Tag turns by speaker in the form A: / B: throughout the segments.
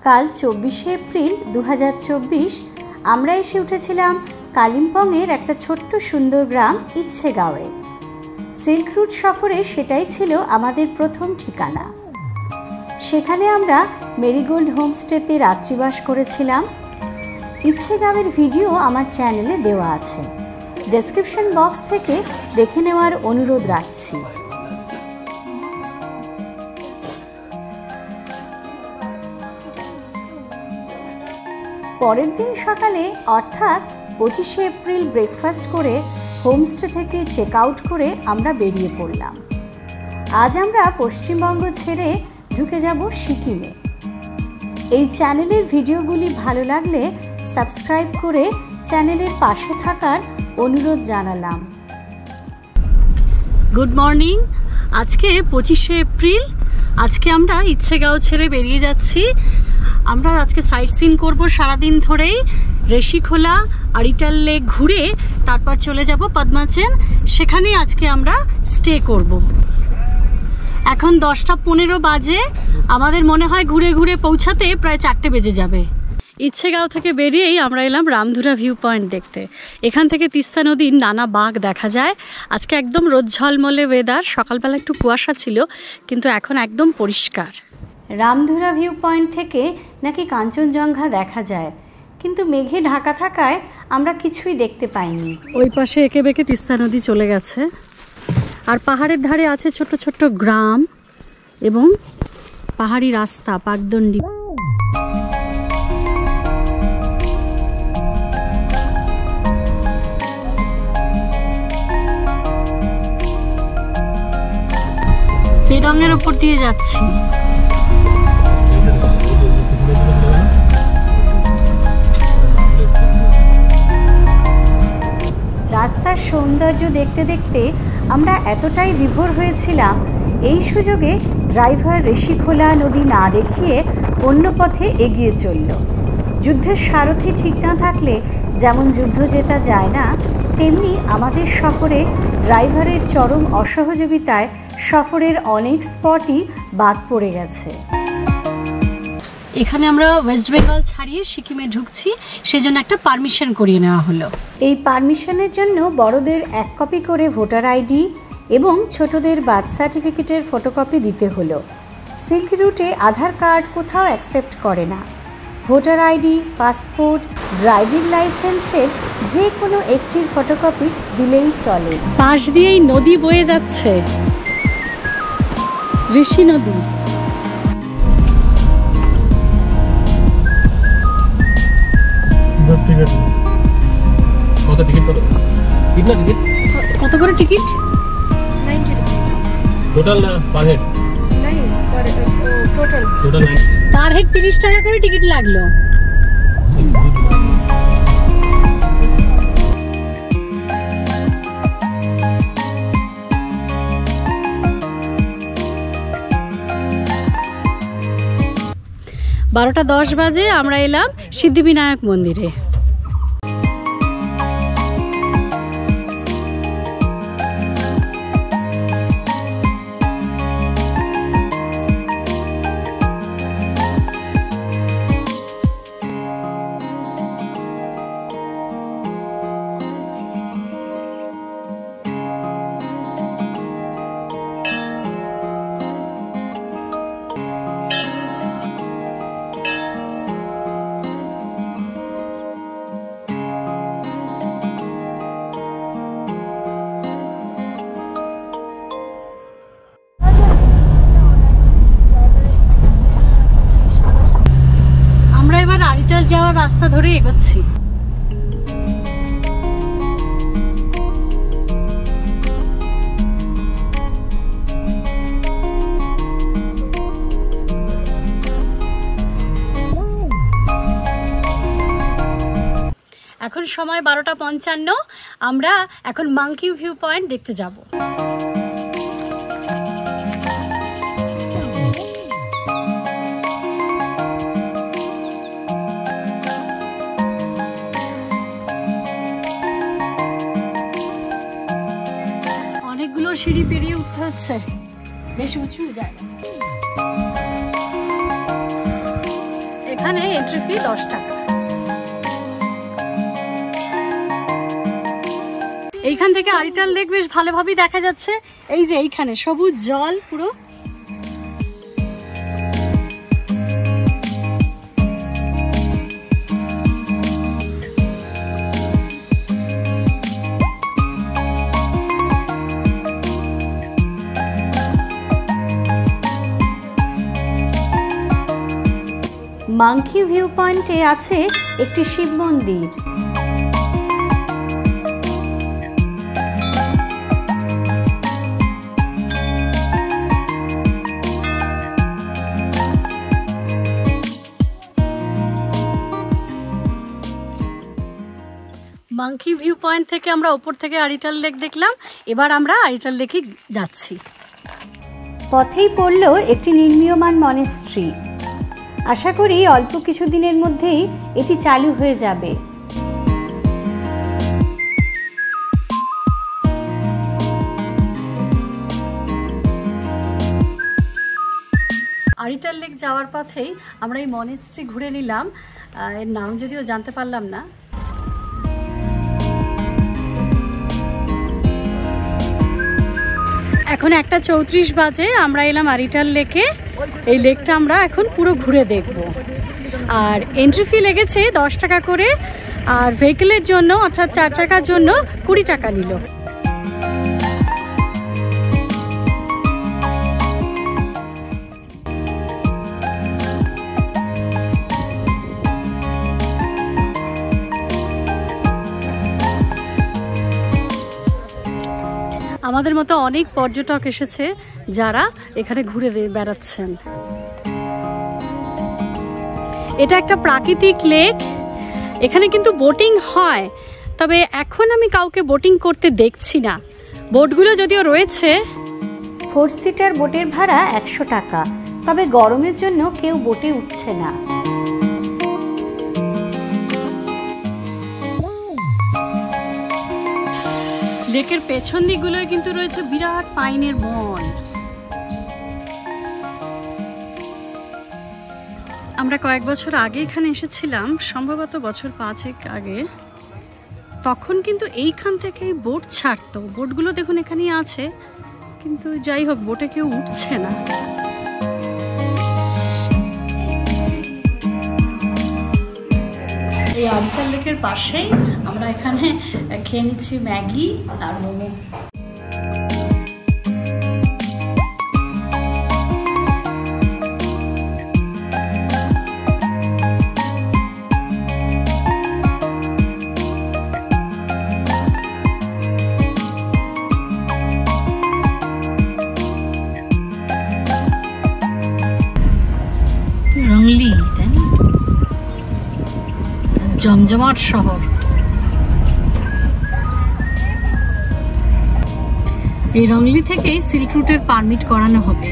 A: কাল 24শে এপ্রিল 2024 আমরা এসে উঠেছিলাম কালিম্পংয়ের একটা ছোট্ট সুন্দর গ্রাম ইচ্ছেগাঁওয়ে। সিল্ক রুট সফরে সেটাই ছিল আমাদের প্রথম ঠিকানা। সেখানে আমরা মেরিগোল্ড হোমস্টেতে রাত্রিবাস করেছিলাম। ইচ্ছেগাঁওয়ের ভিডিও আমার চ্যানেলে দেওয়া আছে, ডেসক্রিপশন বক্স থেকে দেখে নেওয়ার অনুরোধ রাখছি। পরের দিন সকালে অর্থাৎ 25শে এপ্রিল ব্রেকফাস্ট করে হোমস্টে থেকে চেক আউট করে আমরা বেরিয়ে পড়লাম। আজ আমরা পশ্চিমবঙ্গ ছেড়ে ঢুকে যাব সিকিমে। এই চ্যানেলের ভিডিওগুলি ভালো লাগলে সাবস্ক্রাইব করে চ্যানেলের পাশে থাকার অনুরোধ জানালাম।
B: Good morning. আজকে 25শে এপ্রিল। আজকে আমরা ইচ্ছেগাঁও ছেড়ে বেরিয়ে যাচ্ছি। আমরা আজকে সাইট সিন করবো সারাদিন ধরেই। ঋষিখোলা, আরিটাল লেক ঘুরে তারপর চলে যাব পদ্মাচেন, সেখানেই আজকে আমরা স্টে করব। এখন 10:15 বাজে। আমাদের মনে হয় ঘুরে ঘুরে পৌঁছাতে প্রায় 4টে বেজে যাবে। ইচ্ছেগাঁও থেকে বেরিয়েই আমরা এলাম রামধুরা ভিউ পয়েন্ট দেখতে। এখান থেকে তিস্তা নদীর নানা বাঁক দেখা যায়। আজকে একদম রোদ ঝলমলে ওয়েদার। সকালবেলা একটু কুয়াশা ছিল, কিন্তু এখন একদম পরিষ্কার।
A: রামধুরা ভিউ পয়েন্ট থেকে নাকি কাঞ্চনজঙ্ঘা দেখা যায়, কিন্তু মেঘে ঢাকা থাকায় আমরা কিছুই দেখতে পাইনি।
B: ওই পাশে এঁকে বেঁকে তিস্তা নদী চলে গেছে, আর পাহাড়ের ধারে আছে ছোট ছোট গ্রাম এবং পাহাড়ি রাস্তা, পাকদণ্ডী। পেডংয়ের ওপর দিয়ে যাচ্ছি।
A: রাস্তার সৌন্দর্য দেখতে দেখতে আমরা এতটাই বিভোর হয়েছিলাম, এই সুযোগে ড্রাইভার ঋষিখোলা নদী না দেখিয়ে অন্য পথে এগিয়ে চলল। যুদ্ধের সারথি ঠিক না থাকলে যেমন যুদ্ধ জেতা যায় না, তেমনি আমাদের সফরে ড্রাইভারের চরম অসহযোগিতায় সফরের অনেক স্পটই বাদ পড়ে গেছে।
B: এখানে আমরা ওয়েস্ট বেঙ্গল ছাড়িয়ে সিকিমে ঢুকছি, সেজন্য একটা পারমিশন করিয়ে নেওয়া হলো।
A: এই পারমিশনের জন্য বড়দের 1 কপি করে ভোটার আইডি এবং ছোটদের বার্থ সার্টিফিকেটের ফটোকপি দিতে হলো। সিল্ক রুটে আধার কার্ড কোথাও অ্যাকসেপ্ট করে না। ভোটার আইডি, পাসপোর্ট, ড্রাইভিং লাইসেন্সের যে কোনো একটির ফটোকপি দিলেই চলে।
B: পাশ দিয়েই নদী বয়ে যাচ্ছে, ঋষি নদী। কত করে ticket? 90 total per head? Total per head 30 টাকা করে টিকিট লাগলো। বারোটা 10 বাজে আমরা এলাম সিদ্ধিবিনায়ক মন্দিরে। আরিটাল যাওয়ার রাস্তা ধরে এগোচ্ছি। এখন সময় 12:55। আমরা এখন মাঙ্কি ভিউ পয়েন্ট দেখতে যাব। অনেকগুলো সিঁড়ি পেরিয়ে উঠতে হচ্ছে, বেশ উঁচু জায়গা। এখানে এন্ট্রি ফি 10 টাকা। এইখান থেকে আরিটাল লেক বেশ ভালোভাবেই দেখা যাচ্ছে। এই যে এইখানে সবুজ জল পুরো।
A: মাঙ্কি ভিউ পয়েন্টে আছে একটি শিব মন্দির।
B: মাঙ্কি ভিউ পয়েন্ট থেকে আমরা উপর থেকে আরিটাল লেক দেখলাম। এবার আমরা আরিটাল লেকে যাচ্ছি।
A: পথেই পড়ল একটি নির্মীয়মান মনেস্ট্রি। আশা করি অল্প কিছু দিনের মধ্যেই এটি চালু হয়ে যাবে।
B: আরিটাল লেক যাওয়ার পথেই আমরা এই মনেস্ট্রি ঘুরে নিলাম। এর নাম যদিও জানতে পারলাম না। এখন 1:34 বাজে। আমরা এলাম আরিটাল লেকে। এই লেকটা আমরা এখন পুরো ঘুরে দেখব। আর এন্ট্রি ফি লেগেছে 10 টাকা করে, আর ভেহিকেলের জন্য অর্থাৎ 4 চাকার জন্য 20 টাকা নিল। আমাদের মতো অনেক পর্যটক এসেছে যারা এখানে ঘুরে বেড়াচ্ছেন। এটা একটা প্রাকৃতিক লেক। এখানে কিন্তু বোটিং হয়, তবে এখন আমি কাউকে বোটিং করতে দেখছি না। বোটগুলো যদিও রয়েছে।
A: 4 সিটার বোটের ভাড়া 100 টাকা, তবে গরমের জন্য কেউ বোটে উঠছে না।
B: লেকের পেছন দিকগুলোয় কিন্তু রয়েছে বিরাট পাইনের বন। আমরা কয়েক বছর আগে এখানে এসেছিলাম, সম্ভবত বছর 5 আগে। তখন কিন্তু এইখান থেকে বোট ছাড়তো। বোটগুলো দেখুন এখানেই আছে, কিন্তু যাই হোক বোটে কেউ উঠছে না। এই আরিটাল লেকের পাশেই আমরা এখানে খেয়ে নিচ্ছি ম্যাগি আর মোমো। রংলি, তাই না? জমজমাট শহর। এই রংলি থেকে সিল্ক রুটের পারমিট করানো হবে।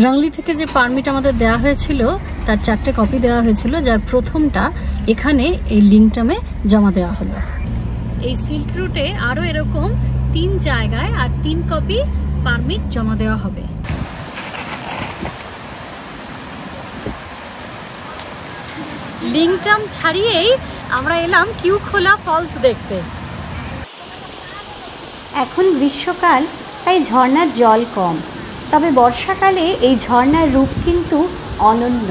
B: রংলি থেকে যে পারমিট আমাদের দেওয়া হয়েছিল তার 4টে কপি দেওয়া হয়েছিল, যার প্রথমটা এখানে এই লিংটামে জমা দেওয়া হলো। এই সিল্ক রুটে আরও এরকম 3 জায়গায় আর 3 কপি পারমিট জমা দেওয়া হবে। লিংটাম ছাড়িয়েই আমরা এলাম কিউখোলা ফলস দেখতে।
A: এখন গ্রীষ্মকাল, তাই ঝর্ণার জল কম, তবে বর্ষাকালে এই ঝর্ণার রূপ কিন্তু অনন্য।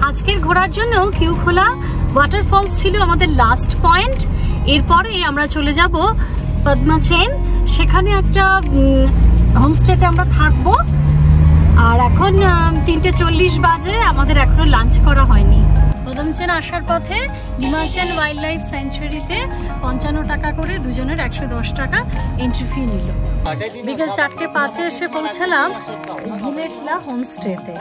B: আজকের ঘোরার জন্য কিউখোলা ওয়াটারফলস ছিল আমাদের লাস্ট পয়েন্ট। এরপরে আমরা চলে যাব পদ্মাচেন। সেখানে একটা হোমস্টেতে আমরা থাকবো। আর এখন 3:40 বাজে, আমাদের এখনো লাঞ্চ করা হয়নি। পদ্মাচেন আসার পথে নিমাচেন ওয়াইল্ড লাইফ স্যাংচুয়ারিতে 55 টাকা করে, দুজনের 110 টাকা এন্ট্রি ফি নিল। বিকেল 4:05 এসে পৌঁছালাম ভিলেটলা হোমস্টেতে।